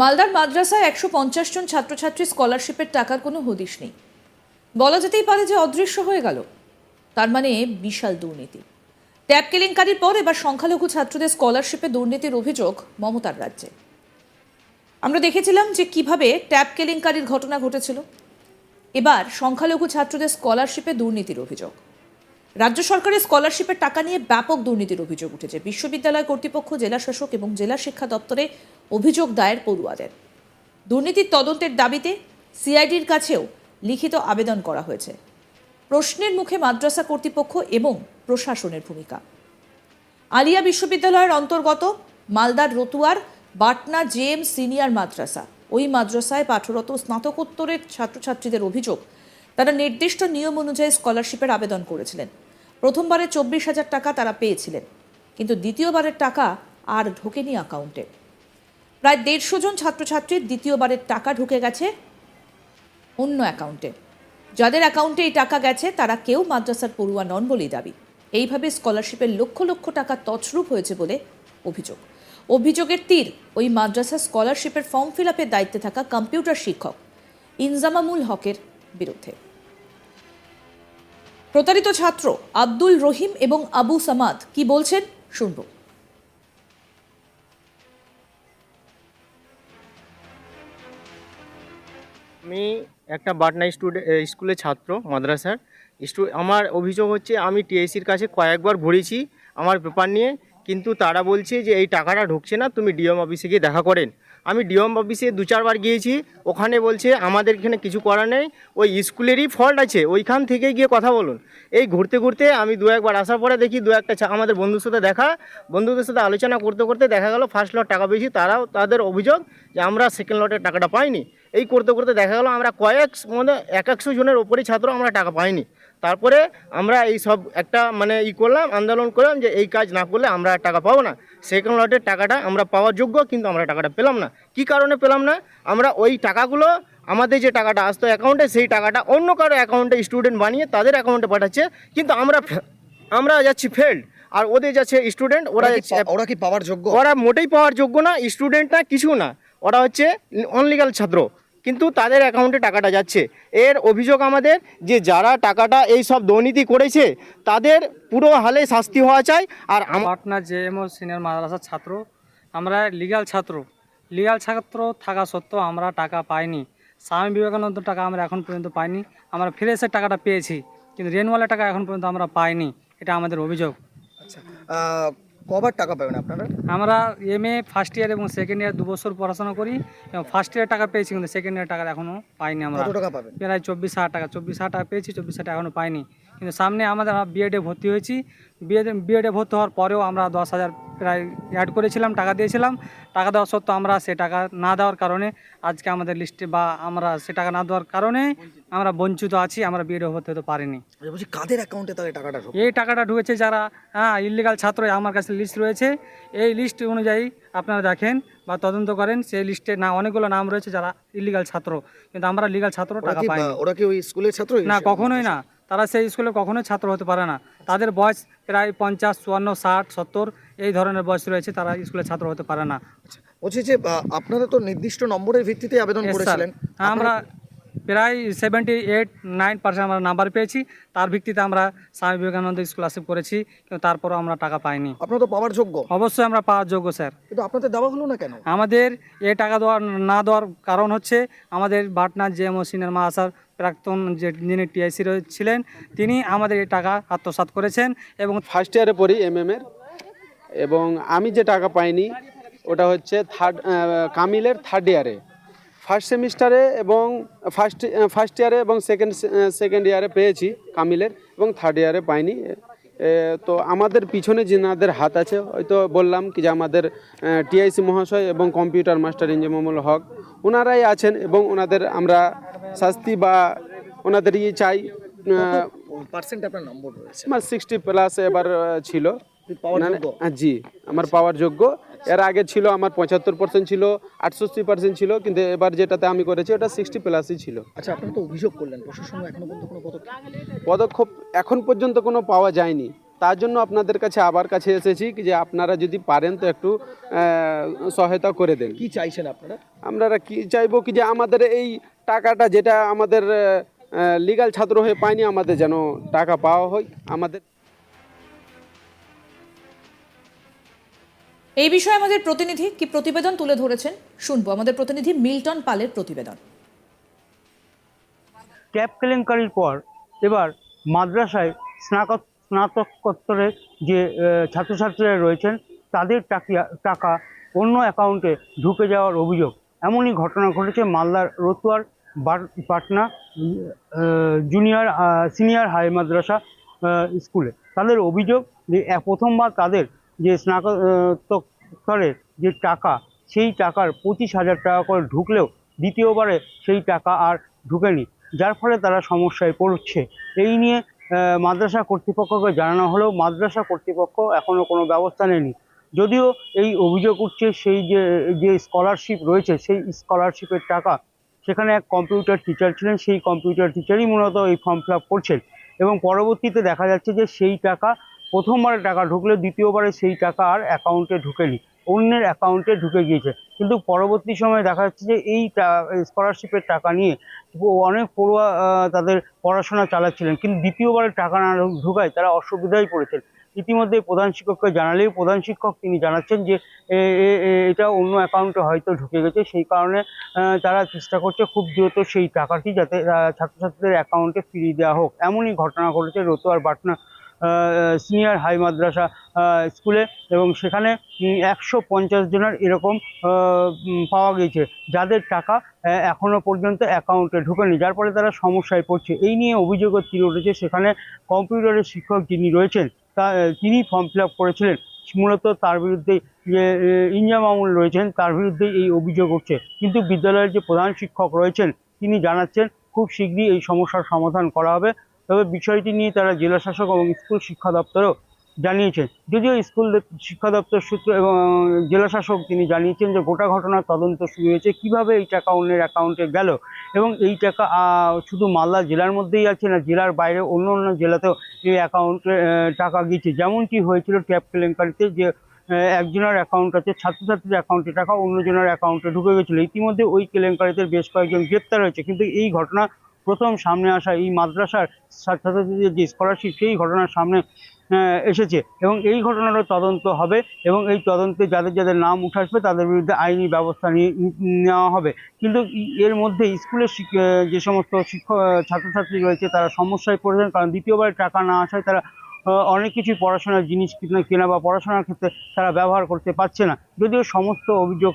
মালদার মাদ্রাসায় ১৫০ জন ছাত্রছাত্রী স্কলারশিপের টাকার কোনো হদিশ নেই। বলা যেতেই পারে যে অদৃশ্য হয়ে গেল। তার মানে বিশাল দুর্নীতি। ট্যাব কেলেঙ্কারির পর এবার সংখ্যালঘু ছাত্রদের স্কলারশিপে দুর্নীতির অভিযোগ মমতার রাজ্যে। আমরা দেখেছিলাম যে কিভাবে ট্যাব কেলেঙ্কারির ঘটনা ঘটেছিল। এবার সংখ্যালঘু ছাত্রদের স্কলারশিপে দুর্নীতির অভিযোগ। রাজ্য সরকারের স্কলারশিপের টাকা নিয়ে ব্যাপক দুর্নীতির অভিযোগ উঠেছে। বিশ্ববিদ্যালয় কর্তৃপক্ষ, জেলা শাসক এবং জেলা শিক্ষা দপ্তরে অভিযোগ দায়ের পড়ুয়াদের। দুর্নীতির তদন্তের দাবিতে সিআইডির কাছেও লিখিত আবেদন করা হয়েছে। প্রশ্নের মুখে মাদ্রাসা কর্তৃপক্ষ এবং প্রশাসনের ভূমিকা। আলিয়া বিশ্ববিদ্যালয়ের অন্তর্গত মালদার রতুয়ার বাটনা জেএম সিনিয়র মাদ্রাসা, ওই মাদ্রাসায় পাঠরত স্নাতকোত্তরের ছাত্রছাত্রীদের অভিযোগ, তারা নির্দিষ্ট নিয়ম অনুযায়ী স্কলারশিপের আবেদন করেছিলেন। প্রথমবারে ২৪,০০০ টাকা তারা পেয়েছিলেন, কিন্তু দ্বিতীয়বারের টাকা আর ঢোকেনি অ্যাকাউন্টে। প্রায় ১৫০ জন ছাত্রছাত্রীর দ্বিতীয়বারের টাকা ঢুকে গেছে অন্য অ্যাকাউন্টে। যাদের অ্যাকাউন্টে এই টাকা গেছে তারা কেউ মাদ্রাসার পড়ুয়া নন বলেই দাবি। এইভাবে স্কলারশিপের লক্ষ লক্ষ টাকা তছরূপ হয়েছে বলে অভিযোগ। অভিযোগের তীর ওই মাদ্রাসার স্কলারশিপের ফর্ম ফিল আপের দায়িত্বে থাকা কম্পিউটার শিক্ষক ইনজামামুল হকের বিরুদ্ধে। প্রতারিত ছাত্র আব্দুল রহিম এবং আবু সামাদ কি বলছেন শুনব। আমি একটা বাটনা স্কুলের ছাত্র মাদ্রাসার আমার অভিযোগ হচ্ছে আমি টিএসসির কাছে কয়েকবার ঘুরেছি আমার পেপার নিয়ে, কিন্তু তারা বলছে যে এই টাকাটা ঢুকছে না, তুমি ডিএম অফিসে গিয়ে দেখা করেন। আমি ডিএম অফিসে ২-৪ বার গিয়েছি, ওখানে বলছে আমাদের এখানে কিছু করা নেই, ওই স্কুলেরই ফল্ট আছে, ওইখান থেকে গিয়ে কথা বলুন। এই ঘুরতে ঘুরতে আমি ২-১ বার আসার পরে দেখি আমাদের বন্ধুর সাথে বন্ধুদের সাথে আলোচনা করতে করতে দেখা গেল ফার্স্ট লট টাকা পেয়েছি। তাদের অভিযোগ যে আমরা সেকেন্ড লটের টাকাটা পাইনি। এই করতে করতে দেখা গেল আমরা ১০০ জনের ওপরেই ছাত্র আমরা টাকা পাইনি। তারপরে আমরা এই সব একটা করলাম, আন্দোলন করলাম যে এই কাজ না করলে আমরা টাকা পাবো না। সেকেন্ড লটের টাকাটা আমরা পাওয়ার যোগ্য, কিন্তু আমরা টাকাটা পেলাম না। কি কারণে পেলাম না? আমরা ওই টাকাগুলো আমাদের যে টাকাটা আসতো অ্যাকাউন্টে, সেই টাকাটা অন্য কারো অ্যাকাউন্টে স্টুডেন্ট বানিয়ে তাদের অ্যাকাউন্টে পাঠাচ্ছে, কিন্তু আমরা যাচ্ছি ফেল্ড, আর ওদের যাচ্ছে স্টুডেন্ট। ওরা কি পাওয়ার যোগ্য? ওরা মোটেই পাওয়ার যোগ্য না, স্টুডেন্ট না, কিছু না, ওরা হচ্ছে অনলিগাল ছাত্র, কিন্তু তাদের অ্যাকাউন্টে টাকাটা যাচ্ছে। এর অভিযোগ আমাদের যে যারা টাকাটা এই সব দুর্নীতি করেছে তাদের পুরো হালে শাস্তি হওয়া চাই। আর পাটনা জেএমও সিনিয়র মাদ্রাসার ছাত্র, আমরা লিগ্যাল ছাত্র থাকা সত্ত্বেও আমরা টাকা পাইনি। স্বামী বিবেকানন্দ টাকা আমরা এখন পর্যন্ত পাইনি। আমরা ফ্রেশের টাকাটা পেয়েছি, কিন্তু রেনওয়ালা টাকা এখন পর্যন্ত আমরা পাইনি। এটা আমাদের অভিযোগ। আচ্ছা, কবার টাকা পাবেন আপনারা? আমরা এমএ ফার্স্ট ইয়ার এবং সেকেন্ড ইয়ার 2 বছর পড়াশোনা করি, এবং ফার্স্ট ইয়ার টাকা পেয়েছি, কিন্তু সেকেন্ড ইয়ার টাকা এখনও পাইনি। আমরা কত টাকা পাবেন? প্রায় 24,000 টাকা পেয়েছি, 24,000 টাকা এখনও পাইনি। কিন্তু সামনে আমাদের বিএডে ভর্তি হয়েছি, বিএডে ভর্তি হওয়ার পরেও আমরা 10,000 প্রায় অ্যাড করেছিলাম, টাকা দিয়েছিলাম। টাকা দেওয়া সত্ত্বেও আমরা সে টাকা না দেওয়ার কারণে আজকে আমাদের লিস্টে বা আমরা সে টাকা না দেওয়ার কারণে আমরা বঞ্চিত আছি, আমরা বিএডে ভর্তি হতে পারিনি। বলছি কাদের অ্যাকাউন্টে তাহলে টাকাটা ঢোকে? এই টাকাটা ঢুকেছে যারা ইলিগাল ছাত্র, আমার কাছে লিস্ট রয়েছে। এই লিস্ট অনুযায়ী আপনারা দেখেন বা তদন্ত করেন, সেই লিস্টে অনেকগুলো নাম রয়েছে যারা ইলিগাল ছাত্র, কিন্তু আমরা লিগাল ছাত্র টাকা পাই। ওরা কি ওই স্কুলের ছাত্র? না, কখনোই না। তারা সেই স্কুলে কখনোই ছাত্র হতে পারে না। তাদের বয়স প্রায় 50, 54, 60, 70 এই ধরনের বয়স রয়েছে, তারা স্কুলের ছাত্র হতে পারে না। বলছি যে আপনারা তো নির্দিষ্ট নম্বরের ভিত্তিতে আবেদন করেছিলেন। আমরা প্রায় 78-9% আমরা নাম্বার পেয়েছি, তার ভিত্তিতে আমরা স্বামী বিবেকানন্দ স্কলারশিপ করেছি, কিন্তু তারপরও আমরা টাকা পাইনি। আপনারা তো পাওয়ার যোগ্য? অবশ্যই আমরা পাওয়ার যোগ্য স্যার। কিন্তু আপনাদের দেওয়া হলো না কেন? আমাদের এই টাকা না দেওয়ার কারণ হচ্ছে আমাদের বাটনা জেএমও সিনিয়র মাদ্রাসার প্রাক্তন যিনি টিআইসি ছিলেন, তিনি আমাদের এই টাকা আত্মসাৎ করেছেন। এবং ফার্স্ট ইয়ারে পড়ি এমএর, এবং আমি যে টাকা পাইনি ওটা হচ্ছে কামিলের থার্ড ইয়ারে, ফার্স্ট সেমিস্টারে এবং ফার্স্ট ইয়ারে এবং সেকেন্ড ইয়ারে পেয়েছি কামিলের, এবং থার্ড ইয়ারে পাইনি। তো আমাদের পিছনে যেনাদের হাত আছে, হয়তো বললাম কি যে আমাদের টিআইসি মহাশয় এবং কম্পিউটার মাস্টার ইনজামামুল হক, ওনারাই আছেন, এবং ওনাদের আমরা শাস্তি বা ওনাদের চাই। পার্সেন্ট আপনার নম্বর রয়েছে? আমার 60+ এবার ছিল। জি, আমার পাওয়ার যোগ্য। এর আগে ছিল আমার 75% ছিল, 68% ছিল, কিন্তু এবার যেটাতে আমি করেছি ওটা 60+ই ছিল। আচ্ছা, আপনারা তো অভিযোগ করলেন, প্রশাসন এখনো পর্যন্ত কোনো পদক্ষেপ এখন পর্যন্ত কোনো পাওয়া যায়নি। তার জন্য আপনাদের কাছে আবার কাছে এসেছি কি যে আপনারা যদি পারেন তো একটু সহায়তা করে দেন। কি চাইছেন আপনারা? আমরা কি চাইবো কি যে আমাদের এই টাকাটা যেটা আমাদের লিগ্যাল ছাত্র হয়ে পাইনি, আমাদের যেন টাকা পাওয়া হয়। আমাদের এই বিষয়ে আমাদের প্রতিনিধি কি প্রতিবেদন তুলে ধরেছেন শুনবো। আমাদের প্রতিনিধি মিল্টন পালের প্রতিবেদন। ট্যাব কেলেঙ্কারির পর এবার মাদ্রাসায় স্নাতকোত্তরের যে ছাত্রছাত্রীরা রয়েছেন তাদের টাকা অন্য অ্যাকাউন্টে ঢুকে যাওয়ার অভিযোগ। এমনই ঘটনা ঘটেছে মালদার রতুয়ার পাটনা সিনিয়র হাই মাদ্রাসা স্কুলে। তাদের অভিযোগ যে প্রথমবার তাদের যে স্নাতকোত্তরের যে টাকা, সেই টাকার 25,000 টাকা করে ঢুকলেও দ্বিতীয়বারে সেই টাকা আর ঢুকেনি, যার ফলে তারা সমস্যায় পড়ছে। এই নিয়ে মাদ্রাসা কর্তৃপক্ষকে জানানো হলেও মাদ্রাসা কর্তৃপক্ষ এখনও কোনো ব্যবস্থা নেয়নি। যদিও এই অভিযোগ উঠছে সেই যে স্কলারশিপ রয়েছে সেই স্কলারশিপের টাকা, সেখানে এক কম্পিউটার টিচার ছিলেন, সেই কম্পিউটার টিচারই মূলত এই ফর্ম ফিল আপ করছেন এবং পরবর্তীতে দেখা যাচ্ছে যে সেই টাকা প্রথমবারে টাকা ঢুকলে দ্বিতীয়বারে সেই টাকা আর অ্যাকাউন্টে ঢুকেনি, অন্যের অ্যাকাউন্টে ঢুকে গিয়েছে। কিন্তু পরবর্তী সময়ে দেখা যাচ্ছে যে এই স্কলারশিপের টাকা নিয়ে অনেক পড়ুয়া তাদের পড়াশোনা চালাচ্ছিলেন, কিন্তু দ্বিতীয়বারে টাকা না ঢোকায় তারা অসুবিধায় পড়েছেন। ইতিমধ্যে প্রধান শিক্ষককে জানালেই প্রধান শিক্ষক তিনি জানাচ্ছেন যে এটা অন্য অ্যাকাউন্টে হয়তো ঢুকে গেছে, সেই কারণে তারা চেষ্টা করছে খুব দ্রুত সেই টাকাটি যাতে ছাত্রছাত্রীদের অ্যাকাউন্টে ফিরিয়ে দেওয়া হোক। এমনই ঘটনা ঘটেছে রতুয়ার পাটনা সিনিয়র হাই মাদ্রাসা স্কুলে এবং সেখানে 150 জনের এরকম পাওয়া গিয়েছে যাদের টাকা এখনও পর্যন্ত অ্যাকাউন্টে ঢুকেনি, যার ফলে তারা সমস্যায় পড়ছে। এই নিয়ে অভিযোগের তীর উঠেছে। সেখানে কম্পিউটারের শিক্ষক যিনি রয়েছেন তিনি ফর্ম ফিল আপ করেছিলেন, মূলত তার বিরুদ্ধে যে ইনজাম মামুন রয়েছেন তার বিরুদ্ধে এই অভিযোগ উঠছে। কিন্তু বিদ্যালয়ের যে প্রধান শিক্ষক রয়েছেন তিনি জানাচ্ছেন খুব শীঘ্রই এই সমস্যার সমাধান করা হবে। তবে বিষয়টি নিয়ে তারা জেলা শাসক এবং স্কুল শিক্ষা দপ্তরও জানিয়েছেন। যদিও স্কুল শিক্ষা দপ্তর সূত্র এবং জেলা শাসক তিনি জানিয়েছেন যে গোটা ঘটনার তদন্ত শুরু হয়েছে, কীভাবে এই টাকা অন্যের অ্যাকাউন্টে গেল এবং এই টাকা শুধু মালদা জেলার মধ্যেই আছে না, জেলার বাইরে অন্য অন্য জেলাতেও এই অ্যাকাউন্টে টাকা গিয়েছে। যেমনটি হয়েছিল ট্যাব কেলেঙ্কারিতে, যে একজনের অ্যাকাউন্ট আছে, ছাত্রছাত্রীর অ্যাকাউন্টে টাকা অন্যজনের অ্যাকাউন্টে ঢুকে গেছিলো। ইতিমধ্যে ওই কেলেঙ্কারিতে বেশ কয়েকজন গ্রেপ্তার হয়েছে, কিন্তু এই ঘটনা প্রথম সামনে আসা এই মাদ্রাসার ছাত্রছাত্রীদের যে স্কলারশিপ সেই ঘটনার সামনে এসেছে এবং এই ঘটনারও তদন্ত হবে এবং এই তদন্তে যাদের যাদের নাম উঠে আসবে তাদের বিরুদ্ধে আইনি ব্যবস্থা নেওয়া হবে। কিন্তু এর মধ্যে স্কুলের যে সমস্ত ছাত্রছাত্রী রয়েছে তারা সমস্যায় পড়েছেন, কারণ দ্বিতীয়বার টাকা না আসায় তারা অনেক কিছুই পড়াশোনার জিনিস কেনা বা পড়াশোনার ক্ষেত্রে তারা ব্যবহার করতে পারছে না। যদিও সমস্ত অভিযোগ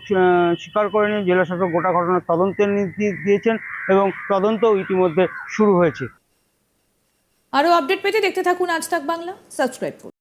স্বীকার করে নিয়ে জেলা শাসক গোটা ঘটনার তদন্তের নির্দেশ দিয়েছেন এবং তদন্তও ইতিমধ্যে শুরু হয়েছে। আরও আপডেট পেতে দেখতে থাকুন আজ তাক বাংলা, সাবস্ক্রাইব করুন।